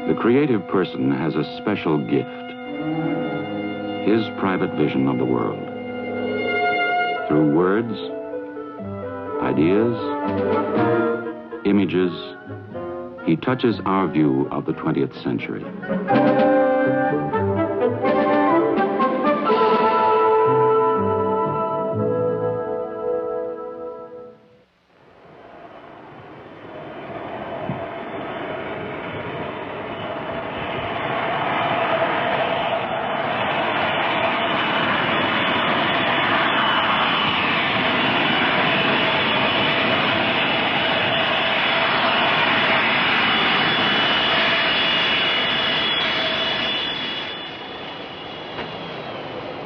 The creative person has a special gift, his private vision of the world. Through words, ideas, images, he touches our view of the 20th century.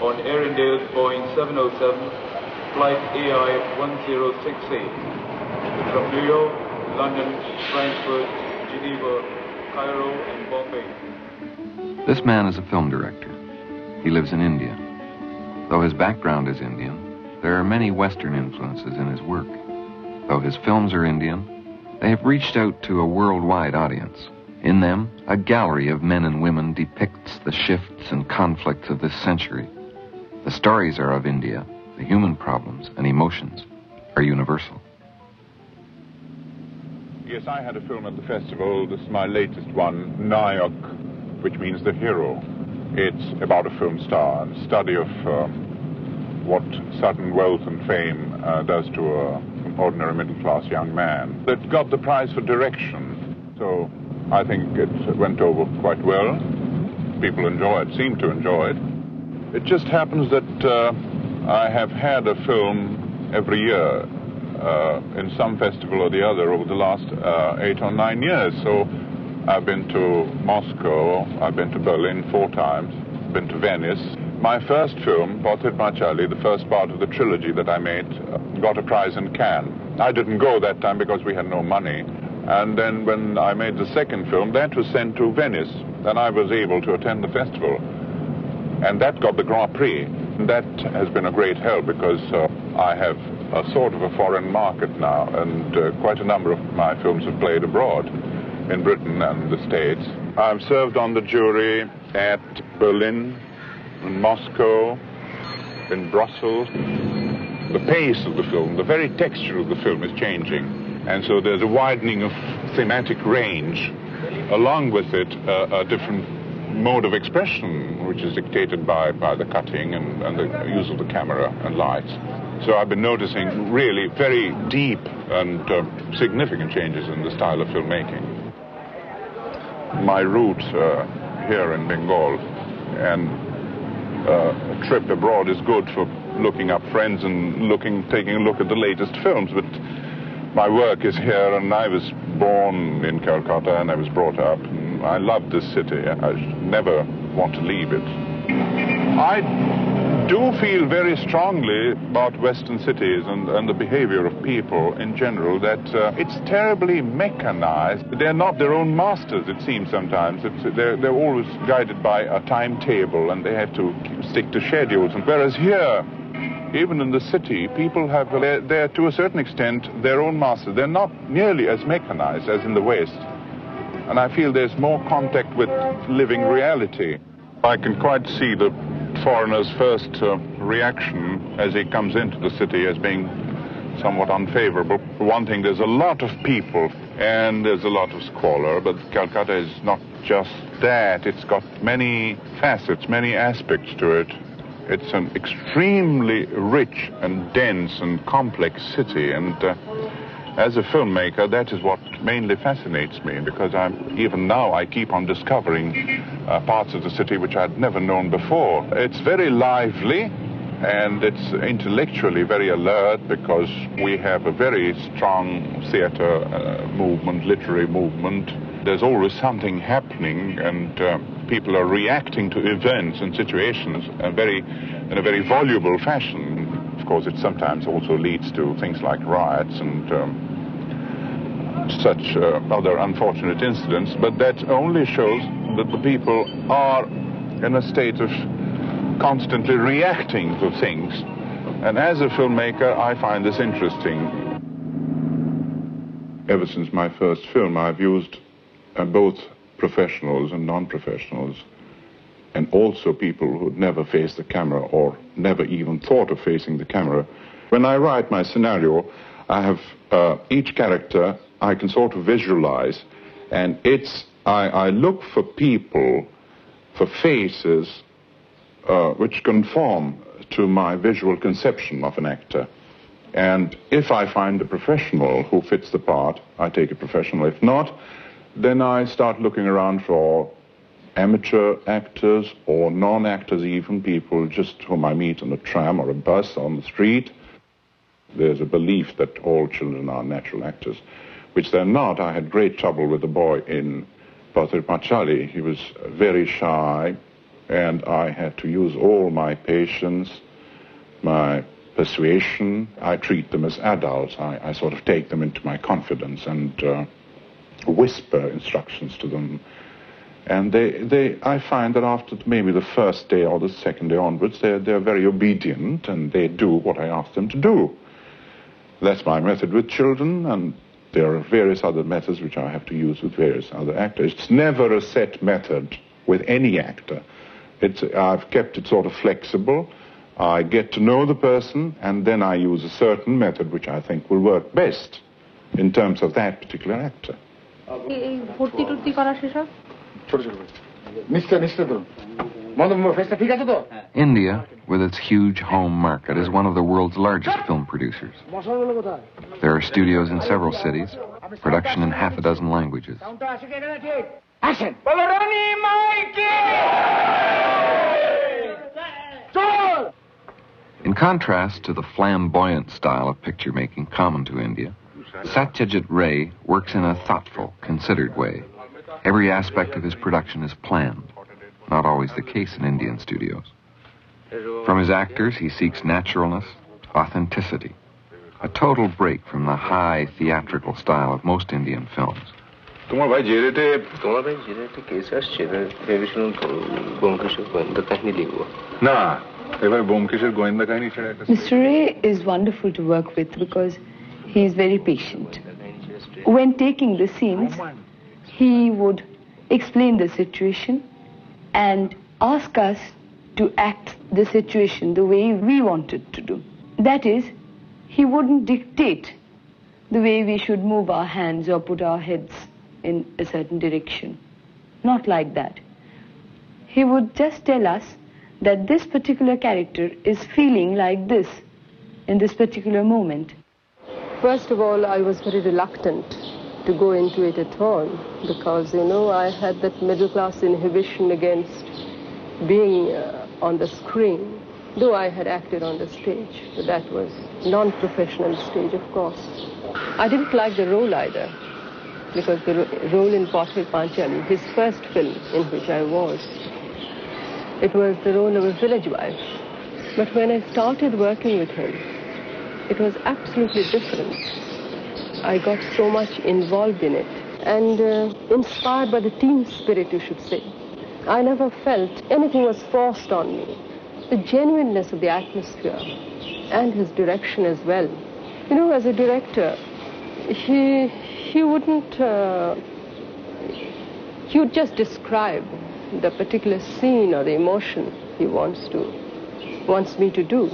On Arundel's Boeing 707, flight AI-1068, from New York, London, Frankfurt, Geneva, Cairo, and Bombay. This man is a film director. He lives in India. Though his background is Indian, there are many Western influences in his work. Though his films are Indian, they have reached out to a worldwide audience. In them, a gallery of men and women depicts the shifts and conflicts of this century. The stories are of India. The human problems and emotions are universal. Yes, I had a film at the festival. This is my latest one, Nayak, which means the hero. It's about a film star and study of what sudden wealth and fame does to an ordinary middle-class young man. It got the prize for direction, so I think it went over quite well. People seem to enjoy it. It just happens that I have had a film every year in some festival or the other over the last 8 or 9 years. So I've been to Moscow, I've been to Berlin 4 times, been to Venice. My first film, Portrait Marcelli, the first part of the trilogy that I made, got a prize in Cannes. I didn't go that time because we had no money. And then when I made the second film, that was sent to Venice, and I was able to attend the festival. And that got the Grand Prix. And that has been a great help because I have a sort of a foreign market now, and quite a number of my films have played abroad, in Britain and the States. I've served on the jury at Berlin, in Moscow, in Brussels. The pace of the film, the very texture of the film is changing. And so there's a widening of thematic range. Along with it, a different mode of expression, which is dictated by the cutting and the use of the camera and lights. So I've been noticing really very deep and significant changes in the style of filmmaking. My route here in Bengal, and a trip abroad is good for looking up friends and taking a look at the latest films, but my work is here, and I was born in Calcutta and I was brought up. I love this city. I never want to leave it. I do feel very strongly about Western cities and the behavior of people in general, that it's terribly mechanized. They're not their own masters, it seems sometimes. They're always guided by a timetable, and they have to stick to schedules. And whereas here, even in the city, people have, they're to a certain extent their own masters. They're not nearly as mechanized as in the West. And I feel there's more contact with living reality. I can quite see the foreigner's first reaction as he comes into the city as being somewhat unfavorable. For one thing, there's a lot of people and there's a lot of squalor, but Calcutta is not just that. It's got many facets, many aspects to it. It's an extremely rich and dense and complex city, and as a filmmaker, that is what mainly fascinates me, because even now I keep on discovering parts of the city which I'd never known before. It's very lively, and it's intellectually very alert, because we have a very strong theater movement, literary movement. There's always something happening, and people are reacting to events and situations in a very voluble fashion. Of course, it sometimes also leads to things like riots and such other unfortunate incidents, but that only shows that the people are in a state of constantly reacting to things. And as a filmmaker, I find this interesting. Ever since my first film, I've used both professionals and non-professionals, and also people who had never faced the camera or never even thought of facing the camera. When I write my scenario, I have each character I can sort of visualize, and I look for people, for faces, which conform to my visual conception of an actor. And if I find a professional who fits the part, I take a professional. If not, then I start looking around for amateur actors or non-actors even, people just whom I meet on a tram or a bus on the street. There's a belief that all children are natural actors, which they're not. I had great trouble with a boy in Patripachaly. He was very shy, and I had to use all my patience, my persuasion. I treat them as adults. I sort of take them into my confidence and whisper instructions to them. And I find that after maybe the first day or the second day onwards, they're very obedient and they do what I ask them to do. That's my method with children, and there are various other methods which I have to use with various other actors. It's never a set method with any actor. I've kept it sort of flexible. I get to know the person, and then I use a certain method which I think will work best in terms of that particular actor. India, with its huge home market, is one of the world's largest film producers. There are studios in several cities, production in half a dozen languages. Action! In contrast to the flamboyant style of picture-making common to India, Satyajit Ray works in a thoughtful, considered way. Every aspect of his production is planned, not always the case in Indian studios. From his actors, he seeks naturalness, authenticity, a total break from the high theatrical style of most Indian films. Mr. Ray is wonderful to work with because he is very patient. When taking the scenes, he would explain the situation and ask us to act the situation the way we wanted to do. That is, he wouldn't dictate the way we should move our hands or put our heads in a certain direction. Not like that. He would just tell us that this particular character is feeling like this in this particular moment. First of all, I was very reluctant to go into it at all because, I had that middle-class inhibition against being on the screen, though I had acted on the stage, but that was non-professional stage, of course. I didn't like the role either, because the role in Pathir Panchali, his first film in which I was, it was the role of a village wife. But when I started working with him, it was absolutely different. I got so much involved in it and inspired by the team spirit, you should say. I never felt anything was forced on me. The genuineness of the atmosphere and his direction as well. As a director, he wouldn't, he would just describe the particular scene or the emotion he wants me to do.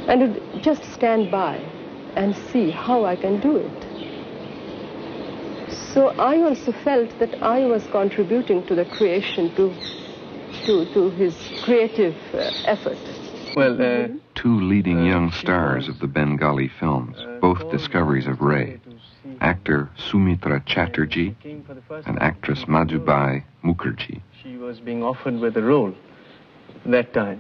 And would just stand by and see how I can do it. So I also felt that I was contributing to the creation, to his creative effort. Well, two leading young stars of the Bengali films, both discoveries of Ray, actor Sumitra Chatterjee and actress Madhubai Mukherjee. She was being offered with a role that time.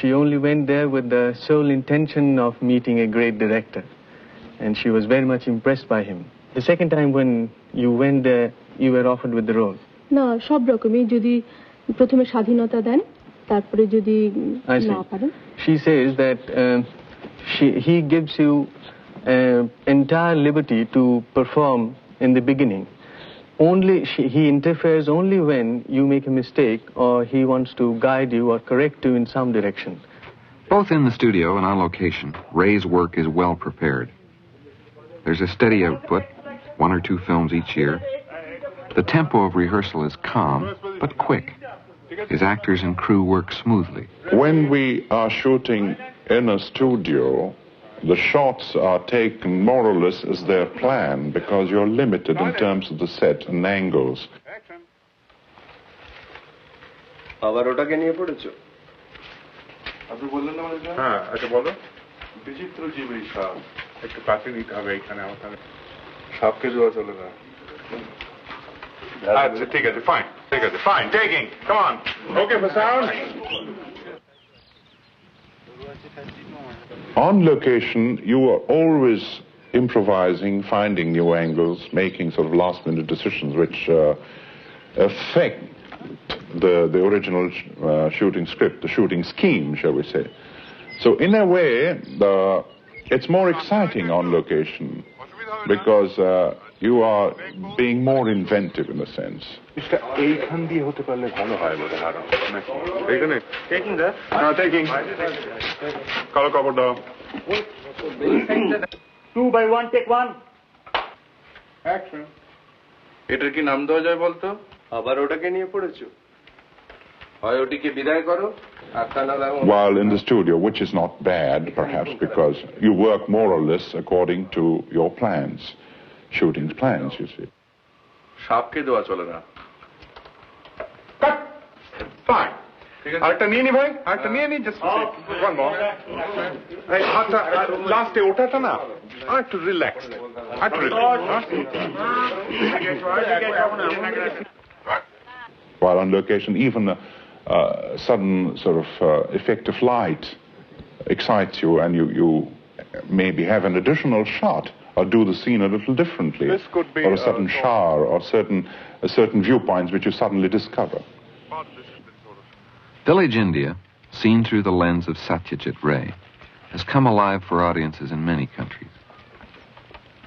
She only went there with the sole intention of meeting a great director, and she was very much impressed by him. The second time when you went there, you were offered with the role. না সব রকমই যদি প্রথমে স্বাধীনতা দেন তারপরে যদি না পারেন She says that he gives you entire liberty to perform in the beginning. He interferes only when you make a mistake or he wants to guide you or correct you in some direction. Both in the studio and on location, Ray's work is well prepared. There's a steady output, 1 or 2 films each year, The tempo of rehearsal is calm, but quick. His actors and crew work smoothly. When we are shooting in a studio, the shots are taken more or less as they're planned because you're limited in terms of the set and angles. আবার ওটাকে নিয়ে পড়েছো? আপনি বললেন না মানে? হ্যাঁ, আচ্ছা বলো। বিচিত্র জীবী সাপ একটু কাছে নিতে হবে এখানে আমাকে। সাপকে দেওয়া চলে না। আচ্ছা ঠিক আছে, ফাইন, ঠিক আছে, fine, taking, come on, okay for sound. On location, you are always improvising, finding new angles, making sort of last-minute decisions which affect the original shooting script, the shooting scheme, shall we say. So in a way, it's more exciting on location because you are being more inventive in a sense. Taking that? No, taking. Color cover down. 2x1, take 1. Action. এটার কি নাম দেওয়া যায় বলতো? আবার ওটাকে নিয়ে পড়েছো? হয় ওটিকে বিদায় করো আর তা না লাও। While in the studio, which is not bad perhaps because you work more or less according to your plans, shooting plans, you see. সাপকে দেওয়া চলে না। Cut. Fine. আরেকটা নিয়ে নি ভাই, আরেকটা নিয়ে নি, just one more. এই হাতটা লাস্টে ওঠাটা না একটু রিল্যাক্স, একটু relax. While on location, even a sudden sort of effect of light excites you, and you maybe have an additional shot or do the scene a little differently, or a sudden shower, or certain viewpoints which you suddenly discover. Village India, seen through the lens of Satyajit Ray, has come alive for audiences in many countries.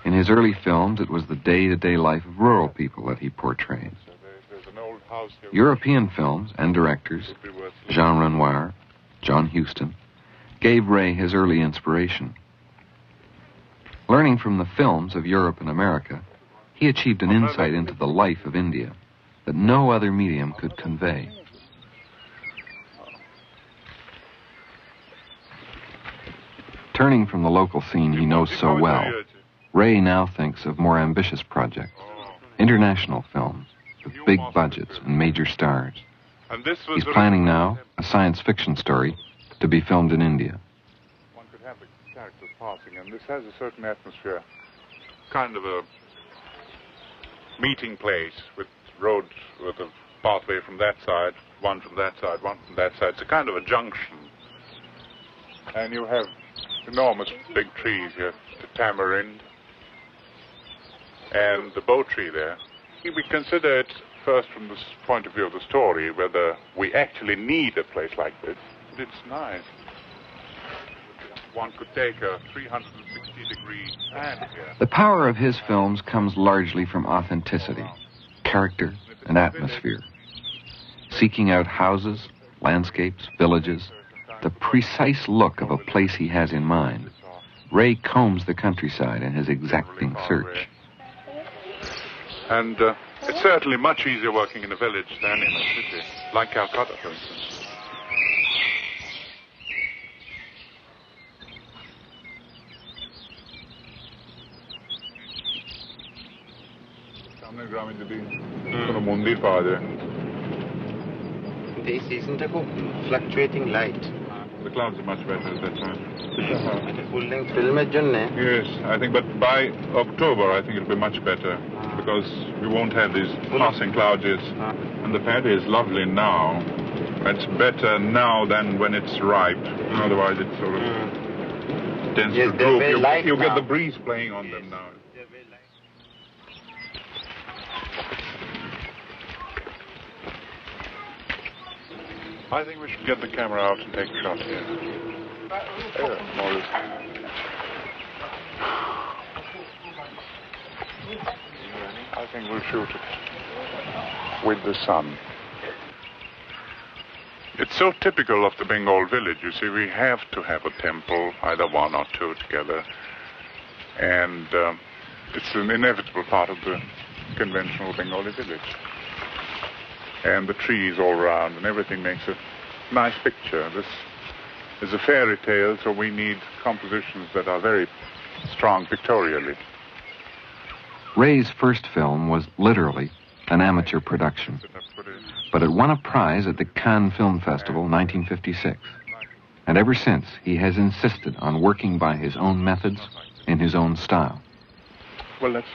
In his early films, it was the day-to-day life of rural people that he portrays. European films and directors, Jean Renoir, John Huston, gave Ray his early inspiration. Learning from the films of Europe and America, he achieved an insight into the life of India that no other medium could convey. Turning from the local scene he knows so well, Ray now thinks of more ambitious projects, international films, with big budgets and major stars. He's planning now a science fiction story to be filmed in India. One could have the characters passing, and this has a certain atmosphere, kind of a meeting place with roads with a pathway from that side, one from that side, one from that side. It's a kind of a junction, and you have enormous big trees here, the tamarind and the bow tree there. We consider it first from the point of view of the story, whether we actually need a place like this. But it's nice. One could take a 360-degree pan here. The power of his films comes largely from authenticity, character, and atmosphere. Seeking out houses, landscapes, villages, the precise look of a place he has in mind, Ray combs the countryside in his exacting search. And it's certainly much easier working in a village than in a city, like Calcutta, for instance. সামনের গ্রামে যদি কোনো মন্দির পাওয়া যায়। এই সিজনটা খুব fluctuating light. The clouds are much better at that time. Full length ফিল্মের জন্য? Yes, I think, but by October I think it'll be much better because we won't have these passing clouds. And the paddy is lovely now. It's better now than when it's ripe. Otherwise it sort of tends to droop. You get the breeze playing on them now. I think we should get the camera out and take a shot here. I think we'll shoot it with the sun. It's so typical of the Bengal village. You see, we have to have a temple, either one or two together. And it's an inevitable part of the conventional Bengali village. And the trees all around and everything makes a nice picture. This is a fairy tale, so we need compositions that are very strong pictorially. Ray's first film was literally an amateur production, but it won a prize at the Cannes Film Festival in 1956. And ever since, he has insisted on working by his own methods in his own style. Well, let's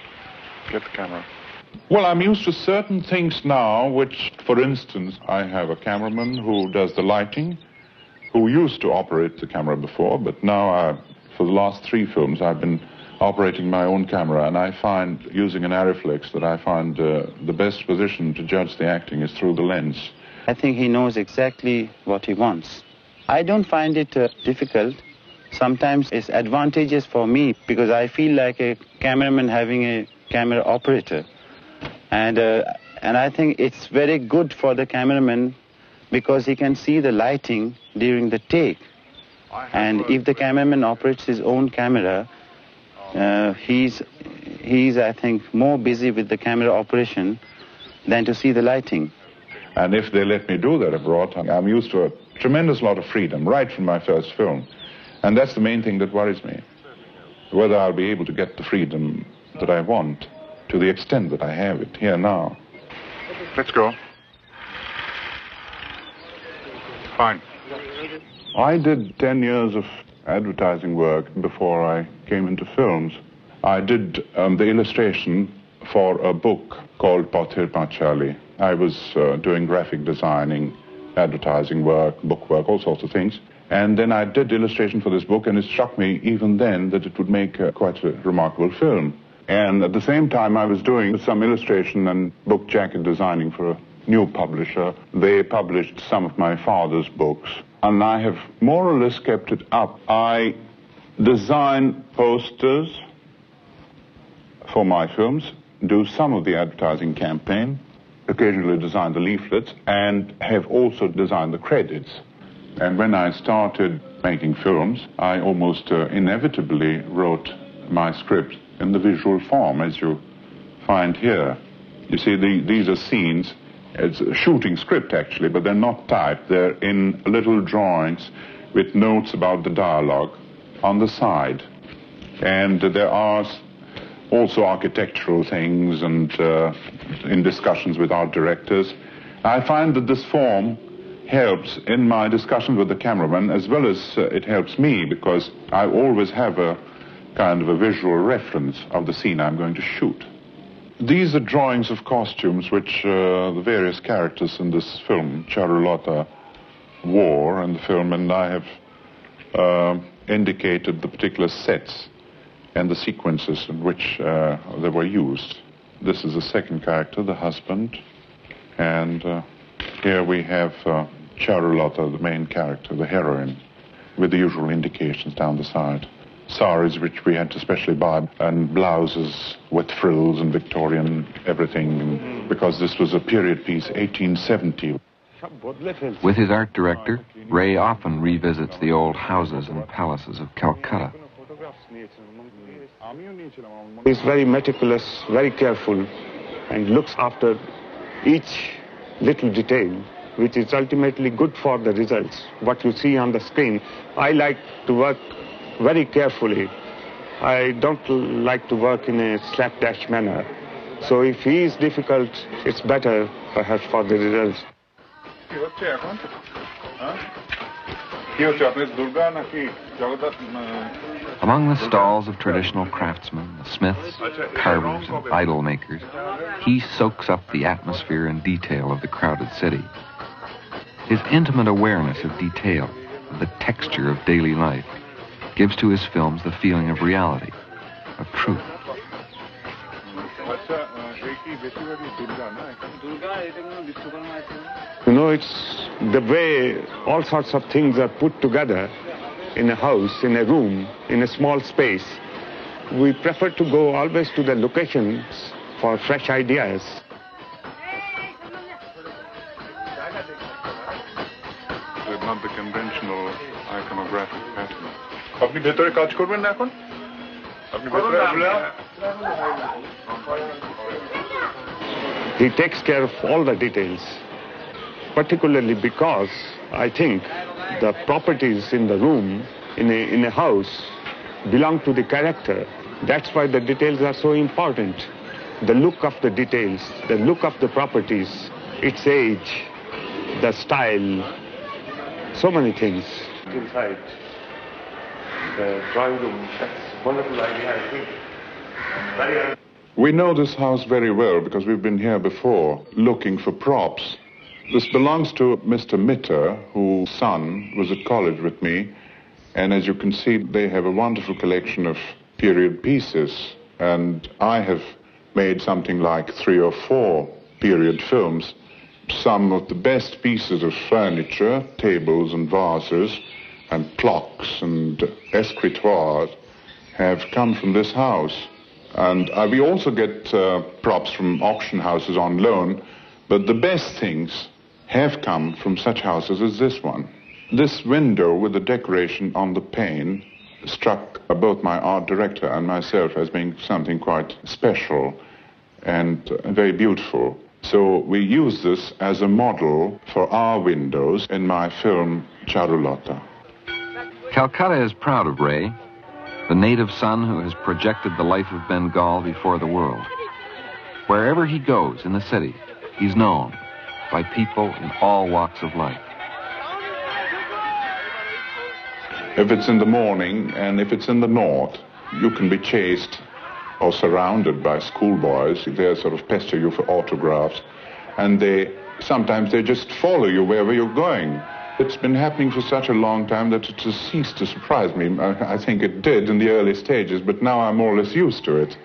get the camera. Well, I'm used to certain things now, which, for instance, I have a cameraman who does the lighting, who used to operate the camera before, but now, for the last 3 films, I've been operating my own camera, and I find, using an Arriflex, that I find the best position to judge the acting is through the lens. I think he knows exactly what he wants. I don't find it difficult. Sometimes it's advantageous for me because I feel like a cameraman having a camera operator. And I think it's very good for the cameraman because he can see the lighting during the take. And if the cameraman operates his own camera, he's, I think, more busy with the camera operation than to see the lighting. And if they let me do that abroad, I'm used to a tremendous lot of freedom right from my first film. And that's the main thing that worries me, whether I'll be able to get the freedom that I want to the extent that I have it here now. Let's go. Fine. I did 10 years of advertising work before I came into films. I did the illustration for a book called Pathir Panchali. I was doing graphic designing, advertising work, book work, all sorts of things. And then I did illustration for this book, and it struck me even then that it would make quite a remarkable film. And at the same time, I was doing some illustration and book jacket designing for a new publisher. They published some of my father's books, and I have more or less kept it up. I design posters for my films, do some of the advertising campaign, occasionally design the leaflets, and have also designed the credits. And when I started making films, I almost inevitably wrote my script in the visual form, as you find here. You see, these are scenes. It's a shooting script, actually, but they're not typed. They're in little drawings with notes about the dialogue on the side. And there are also architectural things and in discussions with art directors. I find that this form helps in my discussions with the cameraman, as well as it helps me, because I always have a kind of a visual reference of the scene I'm going to shoot. These are drawings of costumes which the various characters in this film, Charulata, wore in the film, and I have indicated the particular sets and the sequences in which they were used. This is the second character, the husband, and here we have Charulata, the main character, the heroine, with the usual indications down the side. Saris, which we had to specially buy, and blouses with frills and Victorian everything, because this was a period piece, 1870. With his art director, Ray often revisits the old houses and palaces of Calcutta. He's very meticulous, very careful, and looks after each little detail, which is ultimately good for the results. What you see on the screen, I like to work very carefully. I don't like to work in a slapdash manner. So if he is difficult, it's better perhaps for the results. Among the stalls of traditional craftsmen, the smiths, carvers, and idol makers, he soaks up the atmosphere and detail of the crowded city. His intimate awareness of detail, of the texture of daily life, gives to his films the feeling of reality, of truth. You know, it's the way all sorts of things are put together in a house, in a room, in a small space. We prefer to go always to the locations for fresh ideas. They're not the conventional iconographic pattern. আপনি ভেতরে কাজ করবেন না এখন? আপনি ভেতরে আসলে He takes care of all the details, particularly because I think the properties in the room, in a house, belong to the character. That's why the details are so important. The look of the details, the look of the properties, its age, the style, so many things. Inside the drawing room, that's a wonderful idea, I think. We know this house very well because we've been here before looking for props. This belongs to Mr. Mitter, whose son was at college with me. And as you can see, they have a wonderful collection of period pieces. And I have made something like 3 or 4 period films. Some of the best pieces of furniture, tables and vases, and clocks and escritoires have come from this house. And we also get props from auction houses on loan, but the best things have come from such houses as this one. This window with the decoration on the pane struck both my art director and myself as being something quite special and very beautiful. So we use this as a model for our windows in my film Charulata. Calcutta is proud of Ray, the native son who has projected the life of Bengal before the world. Wherever he goes in the city, he's known by people in all walks of life. If it's in the morning and if it's in the north, you can be chased or surrounded by schoolboys. They sort of pester you for autographs, and sometimes they just follow you wherever you're going. It's been happening for such a long time that it has ceased to surprise me. I think it did in the early stages, but now I'm more or less used to it.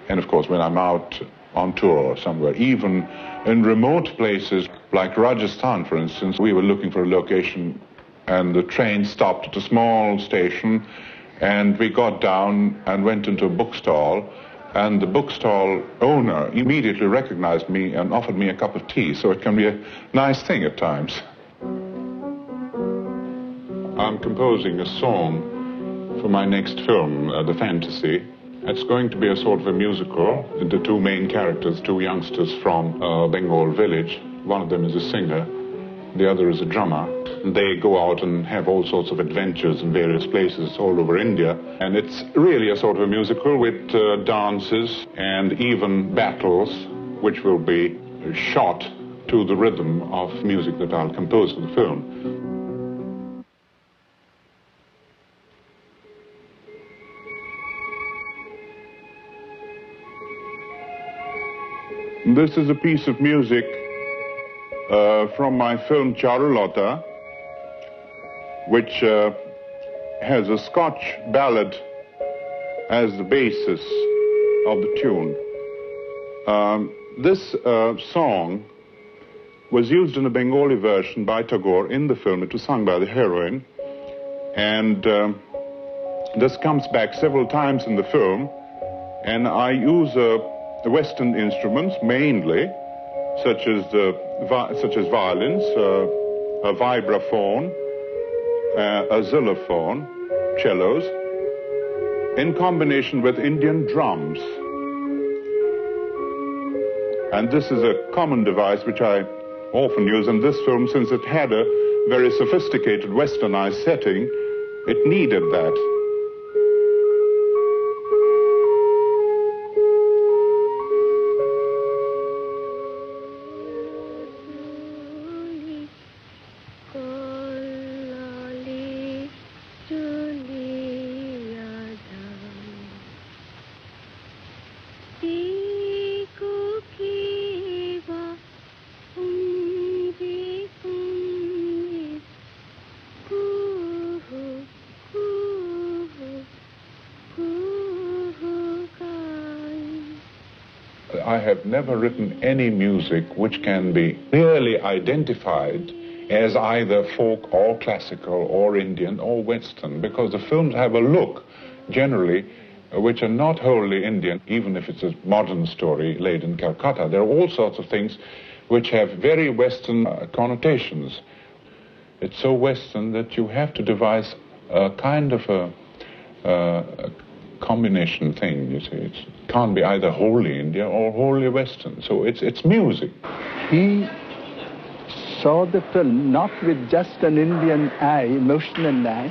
And of course, when I'm out on tour somewhere, even in remote places like Rajasthan, for instance, we were looking for a location and the train stopped at a small station, and we got down and went into a bookstall, and the bookstall owner immediately recognized me and offered me a cup of tea, so it can be a nice thing at times. I'm composing a song for my next film, The Fantasy. It's going to be a sort of a musical. The 2 main characters, 2 youngsters from a Bengal village. One of them is a singer, the other is a drummer. They go out and have all sorts of adventures in various places all over India. And it's really a sort of a musical with dances and even battles, which will be shot to the rhythm of music that I'll compose for the film. This is a piece of music from my film Charulata, which has a Scotch ballad as the basis of the tune. This song was used in a Bengali version by Tagore in the film. It was sung by the heroine. And this comes back several times in the film. And I use Western instruments mainly, such as violins, a vibraphone, a xylophone, cellos, in combination with Indian drums. And this is a common device which I often use in this film, since it had a very sophisticated westernized setting. It needed that. I have never written any music which can be clearly identified as either folk or classical or Indian or Western, because the films have a look, generally, which are not wholly Indian, even if it's a modern story laid in Calcutta. There are all sorts of things which have very Western connotations. It's so Western that you have to devise a kind of a combination thing, you see. It's can't be either wholly Indian or wholly Western. So it's music. He saw the film not with just an Indian eye, emotional eye,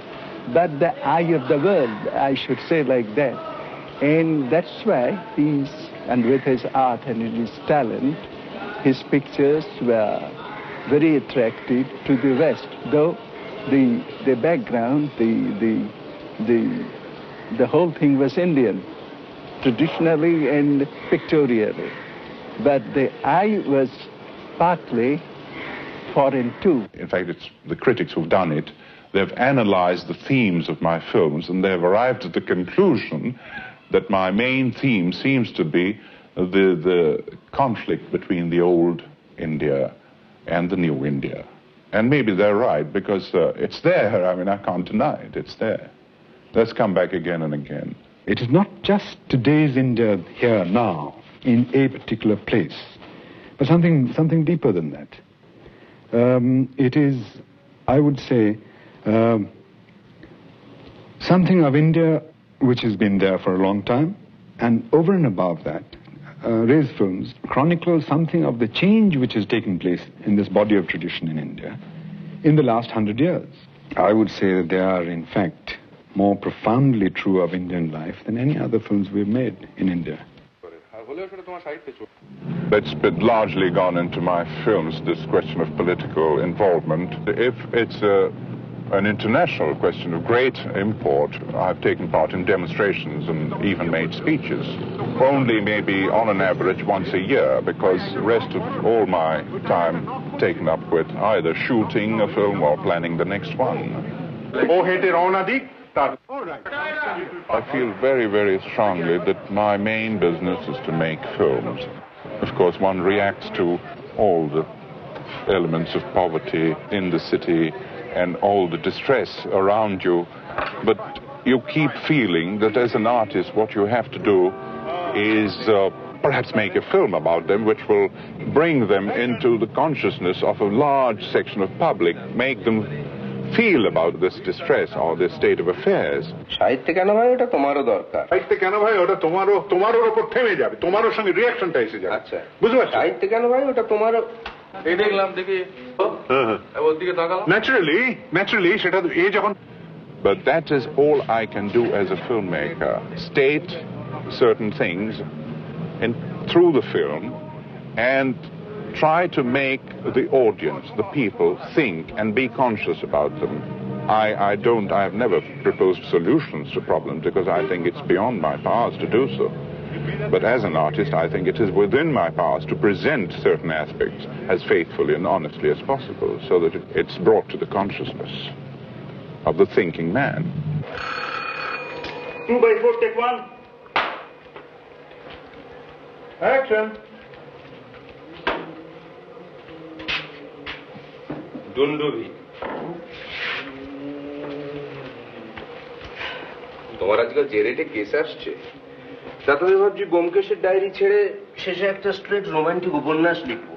but the eye of the world, I should say like that. And that's why and with his art and his talent, his pictures were very attractive to the West, though the background, the whole thing was Indian, traditionally and pictorially. But the eye was partly foreign too. In fact, it's the critics who've done it. They've analyzed the themes of my films, and they've arrived at the conclusion that my main theme seems to be the conflict between the old India and the new India. And maybe they're right, because it's there. I mean, I can't deny it. It's there. Let's come back again and again. It is not just today's India here now, in a particular place, but something deeper than that. It is, I would say, something of India which has been there for a long time, and over and above that, Ray's films chronicle something of the change which has taken place in this body of tradition in India in the last 100 years. I would say that they are, in fact, more profoundly true of Indian life than any other films we've made in India. That's been largely gone into my films, this question of political involvement. If it's an international question of great import, I've taken part in demonstrations and even made speeches. Only maybe on an average once a year, because the rest of all my time taken up with either shooting a film or planning the next one. I feel very, very strongly that my main business is to make films. Of course, one reacts to all the elements of poverty in the city and all the distress around you, but you keep feeling that as an artist what you have to do is perhaps make a film about them which will bring them into the consciousness of a large section of public, make them feel about this distress or this state of affairs. সাহিত্যে কেন ভাই ওটা তোমারও দরকার সাহিত্যে কেন ভাই ওটা তোমার উপর থেমে যাবে, তোমার সঙ্গে রিঅ্যাকশনটা এসে যাবে। আচ্ছা, বুঝতে পারছো? সাহিত্যে কেন ভাই ওটা তোমারও এই দেখলাম দেখি ওর দিকে তাকালাম ন্যাচারালি সেটা এই যখন। But that is all I can do as a filmmaker. State certain things through the film and try to make the audience, the people, think and be conscious about them. I have never proposed solutions to problems because I think it's beyond my powers to do so. But as an artist, I think it is within my powers to present certain aspects as faithfully and honestly as possible so that it's brought to the consciousness of the thinking man. 2x4, take one. Action. ডুন্ডুবি তোমার আজকাল যে রেটে case আসছে তাতে আমি ভাবছি ব্যোমকেশের diary ছেড়ে শেষে একটা স্ট্রেট রোমান্টিক উপন্যাস লিখবো।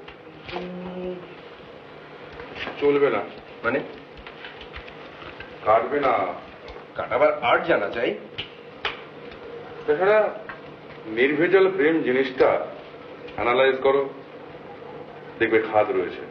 চলবে না মানে? কাটবে না, কাটাবার আর্ট জানা চাই। তাছাড়া নির্ভেজাল প্রেম জিনিসটা অ্যানালাইজ করো, দেখবে খাদ রয়েছে।